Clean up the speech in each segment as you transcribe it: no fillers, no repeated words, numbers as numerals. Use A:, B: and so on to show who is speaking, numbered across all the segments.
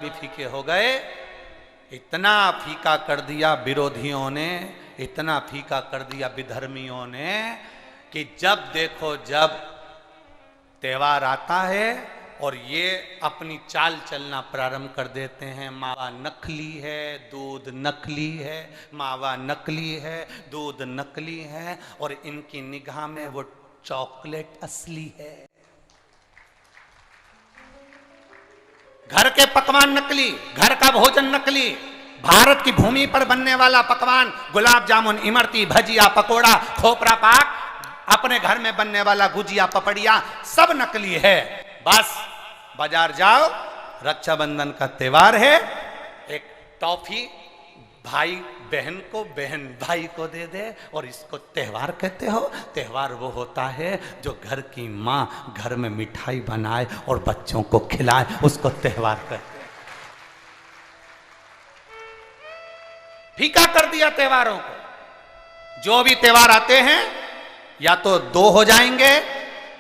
A: भी फीके हो गए। इतना फीका कर दिया विरोधियों ने, इतना फीका कर दिया विधर्मियों ने कि जब देखो जब त्योहार आता है और ये अपनी चाल चलना प्रारंभ कर देते हैं। मावा नकली है, दूध नकली है, मावा नकली है, दूध नकली है, और इनकी निगाह में वो चॉकलेट असली है। घर के पकवान नकली, घर का भोजन नकली, भारत की भूमि पर बनने वाला पकवान गुलाब जामुन, इमरती, भजिया, पकोड़ा, खोपरा पाक, अपने घर में बनने वाला गुजिया, पपड़िया, सब नकली है। बस बाजार जाओ, रक्षाबंधन का त्योहार है, एक टॉफी भाई बहन को, बहन भाई को दे दे, और इसको त्योहार कहते हो। त्योहार वो होता है जो घर की माँ घर में मिठाई बनाए और बच्चों को खिलाए, उसको त्योहार कहते हैं। फीका कर दिया त्योहारों को। जो भी त्योहार आते हैं या तो 2 हो जाएंगे,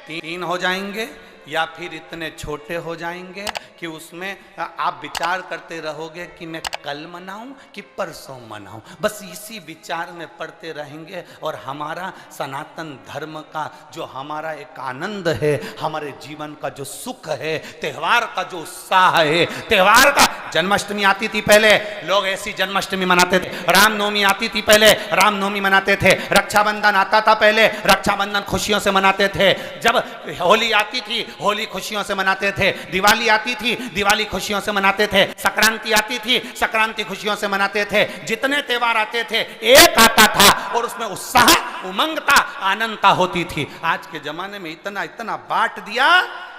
A: 3 हो जाएंगे, या फिर इतने छोटे हो जाएंगे कि उसमें आप विचार करते रहोगे कि मैं कल मनाऊं कि परसों मनाऊं। बस इसी विचार में पड़ते रहेंगे। और हमारा सनातन धर्म का जो हमारा एक आनंद है, हमारे जीवन का जो सुख है, त्यौहार का जो उत्साह है, त्यौहार का, जन्माष्टमी आती थी पहले लोग ऐसी जन्माष्टमी मनाते थे, रामनवमी आती थी पहले रामनवमी मनाते थे, रक्षाबंधन आता था पहले रक्षाबंधन खुशियों से मनाते थे, जब होली आती थी होली खुशियों से मनाते थे, दिवाली आती थी दिवाली खुशियों से मनाते थे, संक्रांति आती थी संक्रांति खुशियों से मनाते थे। जितने त्योहार आते थे एक आता था और उसमें उत्साह, उमंगता, आनंदता होती थी। आज के जमाने में इतना इतना बांट दिया,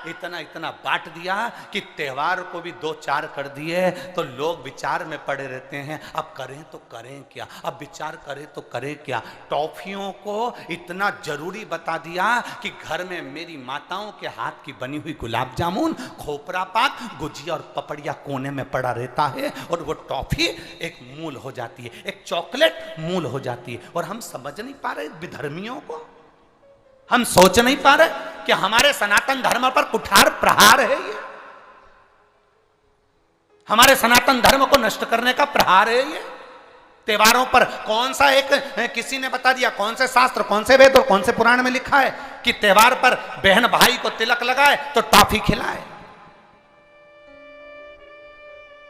A: इतना इतना बांट दिया कि त्योहार को भी 2-4 कर दिए तो लोग विचार में पड़े रहते हैं। अब करें तो करें क्या, अब विचार करें तो करें क्या। टॉफियों को इतना जरूरी बता दिया कि घर में मेरी माताओं के हाथ की बनी हुई गुलाब जामुन, खोपरा पाक, गुजिया और पपड़िया कोने में पड़ा रहता है, और वो टॉफी एक मूल हो जाती है, एक चॉकलेट मूल हो जाती है। और हम समझ नहीं पा रहे विधर्मियों को, हम सोच नहीं पा रहे कि हमारे सनातन धर्म पर कुठार प्रहार है ये, हमारे सनातन धर्म को नष्ट करने का प्रहार है ये। त्योहारों पर कौन सा एक, किसी ने बता दिया कौन से शास्त्र, कौन से वेद और कौन से पुराण में लिखा है कि त्योहार पर बहन भाई को तिलक लगाए तो टॉफी खिलाए,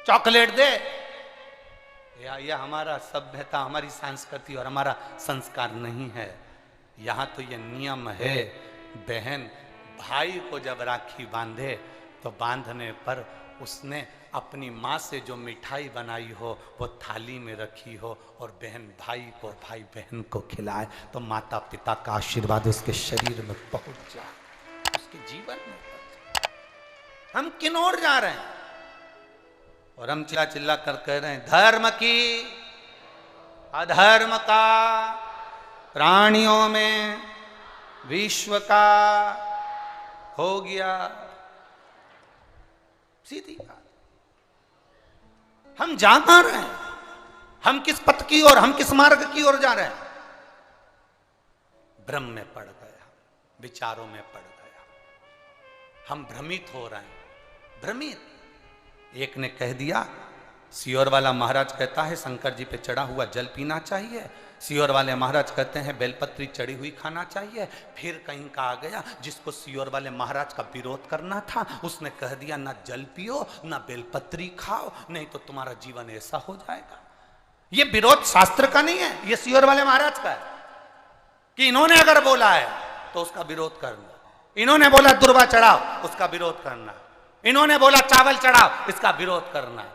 A: चॉकलेट दे। यह हमारा सभ्यता, हमारी संस्कृति और हमारा संस्कार नहीं है। यहां तो ये नियम है, बहन भाई को जब राखी बांधे तो बांधने पर उसने अपनी माँ से जो मिठाई बनाई हो वो थाली में रखी हो और बहन भाई को, भाई बहन को खिलाए, तो माता पिता का आशीर्वाद उसके शरीर में पहुंच जाए, उसके जीवन में पहुंच जाए। हम किन ओर जा रहे हैं? और हम चिल्ला चिल्ला कर कह रहे हैं धर्म की, अधर्म का, प्राणियों में विश्व का हो गया। सीधी बात। हम जा कहां रहे हैं? हम किस पथ की ओर, हम किस मार्ग की ओर जा रहे हैं? भ्रम में पड़ गया, विचारों में पड़ गया, हम भ्रमित हो रहे हैं, भ्रमित। एक ने कह दिया, सियोर वाला महाराज कहता है शंकर जी पे चढ़ा हुआ जल पीना चाहिए, सियोर वाले महाराज कहते हैं बेलपत्री चढ़ी हुई खाना चाहिए। फिर कहीं का आ गया जिसको सियोर वाले महाराज का विरोध करना था, उसने कह दिया ना जल पियो ना बेलपत्री खाओ, नहीं तो तुम्हारा जीवन ऐसा हो जाएगा। ये विरोध शास्त्र का नहीं है, ये सियोर वाले महाराज का है कि इन्होंने अगर बोला है तो उसका विरोध करना, इन्होंने बोला दुर्वा चढ़ाओ उसका विरोध करना, इन्होंने बोला चावल चढ़ाओ इसका विरोध करना।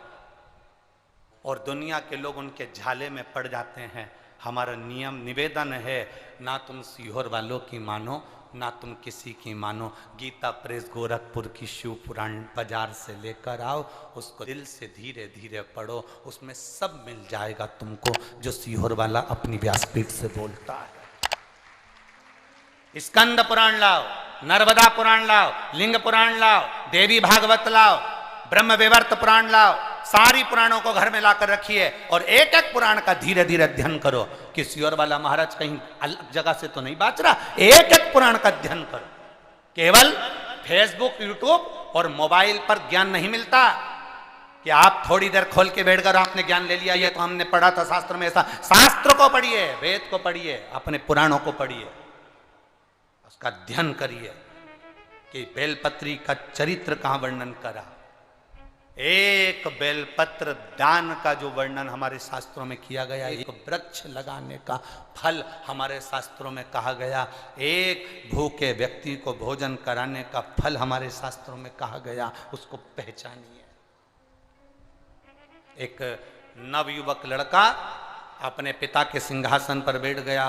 A: और दुनिया के लोग उनके झाले में पड़ जाते हैं। हमारा नियम निवेदन है, ना तुम सीहोर वालों की मानो ना तुम किसी की मानो। गीता प्रेस गोरखपुर की शिव पुराण बाजार से लेकर आओ, उसको दिल से धीरे धीरे पढ़ो, उसमें सब मिल जाएगा तुमको जो सीहोर वाला अपनी व्यासपीठ से बोलता है। स्कंद पुराण लाओ, नर्मदा पुराण लाओ, लिंग पुराण लाओ, देवी भागवत लाओ, ब्रह्म विवर्त पुराण लाओ, सारी पुराणों को घर में लाकर रखिए और एक एक पुराण का धीरे धीरे अध्ययन करो कि सियोर वाला महाराज कहीं अलग जगह से तो नहीं बात रहा। एक एक पुराण का अध्ययन करो। केवल फेसबुक, यूट्यूब और मोबाइल पर ज्ञान नहीं मिलता, कि आप थोड़ी देर खोल के बैठकर आपने ज्ञान ले लिया, ये तो हमने पढ़ा था शास्त्र में ऐसा। शास्त्र को पढ़िए, वेद को पढ़िए, अपने पुराणों को पढ़िए, उसका अध्ययन करिए कि बेलपत्री का चरित्र कहां वर्णन करा। एक बेलपत्र दान का जो वर्णन हमारे शास्त्रों में किया गया, एक वृक्ष लगाने का फल हमारे शास्त्रों में कहा गया, एक भूखे व्यक्ति को भोजन कराने का फल हमारे शास्त्रों में कहा गया, उसको पहचानिए। एक नवयुवक लड़का अपने पिता के सिंहासन पर बैठ गया,